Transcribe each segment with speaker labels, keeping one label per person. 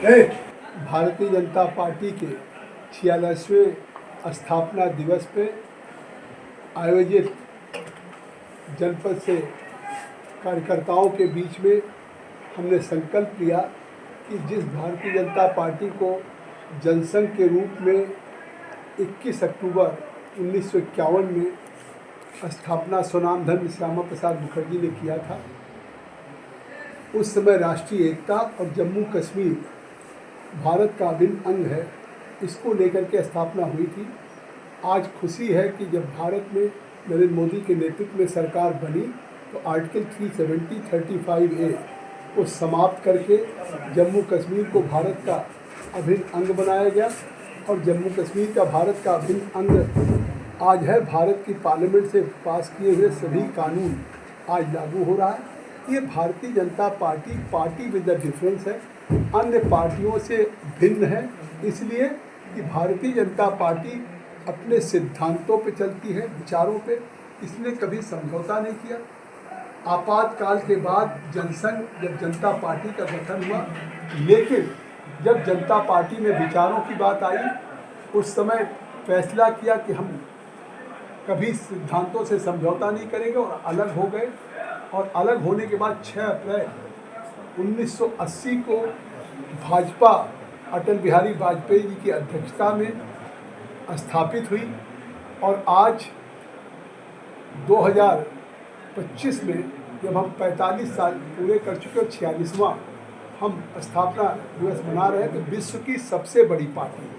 Speaker 1: Bharatiya Janata party के 46वें स्थापना दिवस पे आयोजित जनपद से कार्यकर्ताओं के बीच में हमने संकल्प लिया कि जिस भारतीय जनता पार्टी को जनसंघ के रूप में 21 अक्टूबर 1951 में स्थापना स्वनामधन्य श्यामा प्रसाद मुखर्जी ने किया था, उस समय राष्ट्रीय एकता और जम्मू कश्मीर भारत का अभिन्न अंग है, इसको लेकर के स्थापना हुई थी। आज खुशी है कि जब भारत में नरेंद्र मोदी के नेतृत्व में सरकार बनी तो आर्टिकल 370-35A को समाप्त करके जम्मू कश्मीर को भारत का अभिन्न अंग बनाया गया और जम्मू कश्मीर का भारत का अभिन्न अंग आज है। भारत की पार्लियामेंट से पास किए हुए सभी कानून आज लागू हो रहा है। ये Bharatiya Janata party with the difference है, अन्य पार्टियों से भिन्न है, इसलिए कि भारतीय जनता पार्टी अपने सिद्धांतों पे चलती है, विचारों पे, इसने कभी समझौता नहीं किया। आपातकाल के बाद जनसंघ जब जनता पार्टी का गठन हुआ, लेकिन जब जनता पार्टी में विचारों की बात आई उस समय फैसला किया कि हम कभी सिद्धांतों से समझौता नहीं करेंगे और अलग हो गए। और अलग होने के बाद 6 अप्रैल 1980 को भाजपा अटल बिहारी वाजपेयी जी की अध्यक्षता में स्थापित हुई और आज 2025 में जब हम 45 साल पूरे कर चुके और 46वां हम स्थापना दिवस मना रहे हैं, तो विश्व की सबसे बड़ी पार्टी है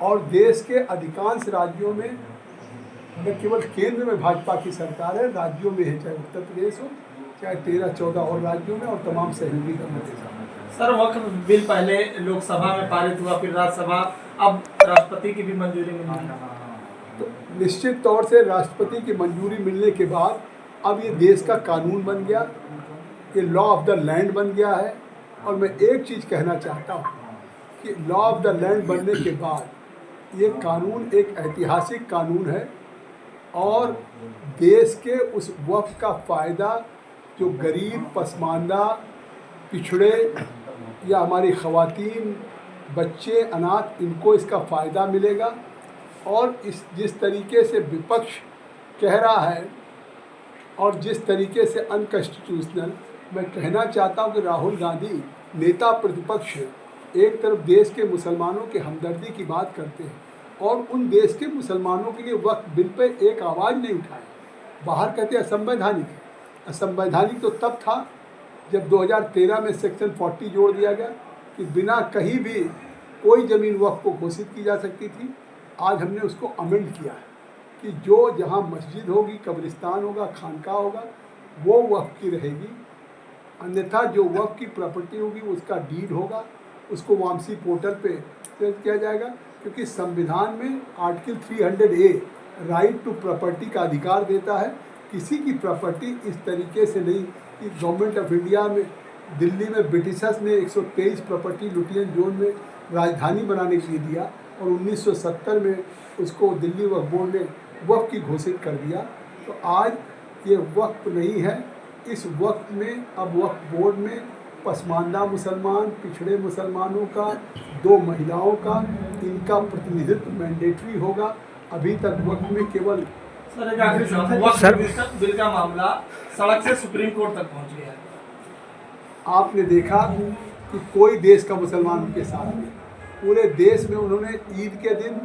Speaker 1: और देश के अधिकांश राज्यों में न केवल केंद्र में भाजपा की सरकार है, राज्यों में है, चाहे उत्तर प्रदेश हो, चाहे 13-14 और राज्यों में और तमाम सहयोगी दलों के साथ।
Speaker 2: सर, वक्फ बिल पहले लोकसभा में पारित हुआ, फिर राज्यसभा, अब राष्ट्रपति की भी मंजूरी मिली।
Speaker 1: तो निश्चित तौर से राष्ट्रपति की मंजूरी मिलने के बाद अब ये देश का कानून बन गया, ये लॉ ऑफ द लैंड बन गया है। और मैं एक चीज़ कहना चाहता हूँ कि लॉ ऑफ द लैंड बनने के बाद ये कानून एक ऐतिहासिक कानून है और देश के उस वक्फ का फ़ायदा जो गरीब, पसमानदा, पिछड़े या हमारी ख़वातीन, बच्चे, अनाथ, इनको इसका फ़ायदा मिलेगा। और जिस तरीके से विपक्ष कह रहा है और जिस तरीके से अनकॉन्स्टिट्यूशनल, मैं कहना चाहता हूँ कि राहुल गांधी नेता प्रतिपक्ष एक तरफ देश के मुसलमानों के हमदर्दी की बात करते हैं और उन देश के मुसलमानों के लिए वक्फ बिल पे एक आवाज़ नहीं उठाए, बाहर कहते असंवैधानिक है। असंवैधानिक तो तब था जब 2013 में सेक्शन 40 जोड़ दिया गया कि बिना कहीं भी कोई ज़मीन वक्फ को घोषित की जा सकती थी। आज हमने उसको अमेंड किया है कि जो जहाँ मस्जिद होगी, कब्रिस्तान होगा, खानका होगा, वो वक्फ की रहेगी, अन्यथा जो वक्फ की प्रॉपर्टी होगी उसका डीड होगा, उसको वामसी पोर्टल पे दर्ज किया जाएगा। क्योंकि संविधान में article 300A right to property का अधिकार देता है। किसी की प्रॉपर्टी इस तरीके से नहीं कि गवर्नमेंट ऑफ इंडिया में दिल्ली में ब्रिटिशर्स ने 123 प्रॉपर्टी लुटियन जोन में राजधानी बनाने के लिए दिया और 1970 में उसको दिल्ली वक्फ बोर्ड ने वक्फ की घोषित कर दिया। तो आज ये वक्फ नहीं है, इस वक्त में अब वक्फ बोर्ड में पसमानदा मुसलमान, पिछड़े मुसलमानों का, 2 महिलाओं का, इनका प्रतिनिधित्व मैंडेटरी होगा। अभी तक वक्त में केवल
Speaker 2: वक्फ बिल का मामला सड़क से सुप्रीम कोर्ट तक पहुंच गया है।
Speaker 1: आपने देखा कि कोई देश का मुसलमान उनके साथ नहीं, पूरे देश में उन्होंने ईद के दिन,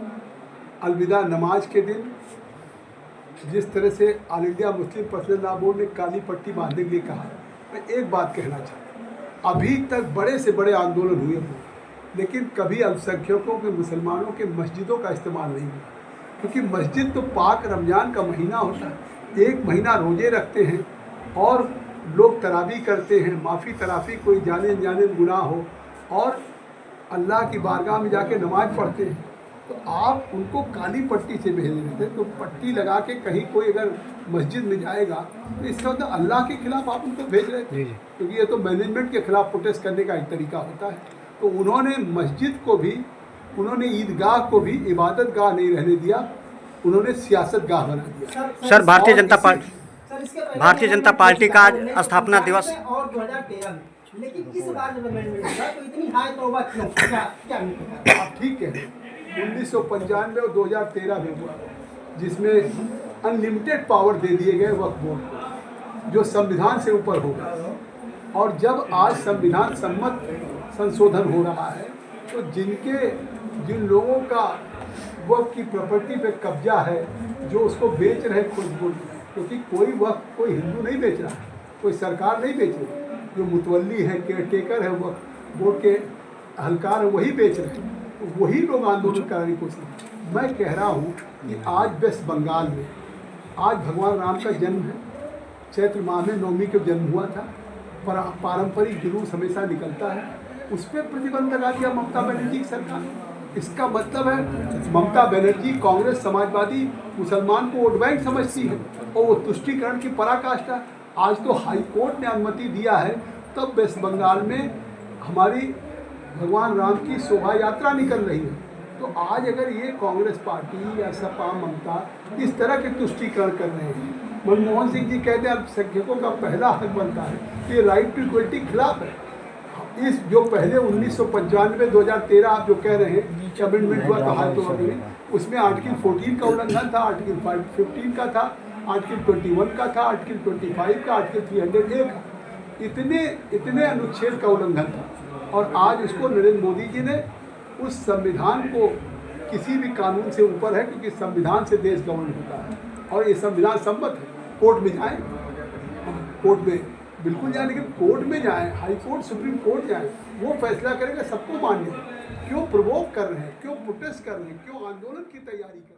Speaker 1: अलविदा नमाज के दिन, जिस तरह से all India Muslim personal law board ने काली पट्टी बांधने के लिए कहा। मैं एक बात कहना चाहता हूँ, अभी तक बड़े से बड़े आंदोलन हुए हैं लेकिन कभी अल्पसंख्यकों के, मुसलमानों के मस्जिदों का इस्तेमाल नहीं हुआ। क्योंकि मस्जिद तो पाक रमज़ान का महीना होता है, 1 महीना रोज़े रखते हैं और लोग तरावी करते हैं, माफ़ी तराफ़ी कोई जाने अनजाने गुनाह हो और अल्लाह की बारगाह में जाके नमाज पढ़ते हैं। तो आप उनको काली पट्टी से भेज रहे थे, तो पट्टी लगा के कहीं कोई अगर मस्जिद में जाएगा तो इसका मतलब अल्लाह के खिलाफ आप उनको भेज रहे थे, क्योंकि ये तो मैनेजमेंट के खिलाफ प्रोटेस्ट करने का एक तरीका होता है। तो उन्होंने मस्जिद को भी, उन्होंने ईदगाह को भी इबादत गाह नहीं रहने दिया, उन्होंने सियासत गाह बना दिया।
Speaker 3: सर, भारतीय जनता पार्टी का स्थापना दिवस
Speaker 2: और 2013 में
Speaker 3: लेकिन इस बार जब अमेंडमेंट हुआ तो इतनी हाई तौबा क्यों? क्या नहीं?
Speaker 1: आप ठीक है, 1995 और 2013 में हुआ, जिसमें अनलिमिटेड पावर दे दिए गए वक्फ बोर्ड को, जो संविधान से ऊपर हो गया। और जब आज संविधान सम्मत संशोधन हो रहा है, तो जिन लोगों का वक्फ की प्रॉपर्टी पे कब्जा है, जो उसको बेच रहे खुद, क्योंकि कोई वक्फ कोई हिंदू नहीं बेच रहा, कोई सरकार नहीं बेच रही, जो मुतवल्ली है, केयर टेकर है, वक्फ बोर्ड के अहलकार है, वही बेच रहे हैं। तो वही लोग आंदोलन कराने की कोशिश। मैं कह रहा हूँ कि आज वेस्ट बंगाल में आज भगवान राम का जन्म है, चैत्र माह में नवमी को जन्म हुआ था, पारंपरिक जुलूस हमेशा निकलता है, उस पर प्रतिबंध लगा दिया ममता बनर्जी की सरकार। इसका मतलब है ममता बनर्जी कांग्रेस, समाजवादी, मुसलमान को वोट बैंक समझती है और वो तुष्टीकरण की पराकाष्ठा। आज तो हाई कोर्ट ने अनुमति दिया है, तब वेस्ट बंगाल में हमारी भगवान राम की शोभा यात्रा निकल रही है। तो आज अगर ये कांग्रेस पार्टी या सपा, ममता इस तरह के तुष्टीकरण कर रहे हैं, मनमोहन सिंह जी कहते हैं अल्पसंख्यकों का पहला हक बनता है, ये राइट टू इक्वलिटी के खिलाफ है। इस जो पहले 1995 2013 आप जो कह रहे हैं कि अमेंडमेंट हुआ तो हाई तो में, उसमें आर्टिकल 14 का उल्लंघन था, आर्टिकल 15 का था, आर्टिकल 21 का था, आर्टिकल 25 का, आर्टिकल 301 का, इतने अनुच्छेद का उल्लंघन था। और आज उसको नरेंद्र मोदी जी ने उस संविधान को किसी भी कानून से ऊपर है, क्योंकि संविधान से देश गवर्न होता है और ये संविधान सम्मत है। कोर्ट में जाएं, कोर्ट में बिल्कुल जाएं, लेकिन कोर्ट में जाएं, हाई कोर्ट, सुप्रीम कोर्ट जाएं, वो फैसला करेगा, सबको मान्य है। क्यों प्रोवोक कर रहे हैं, क्यों प्रोटेस्ट कर रहे हैं, क्यों आंदोलन की तैयारी कर रहे हैं?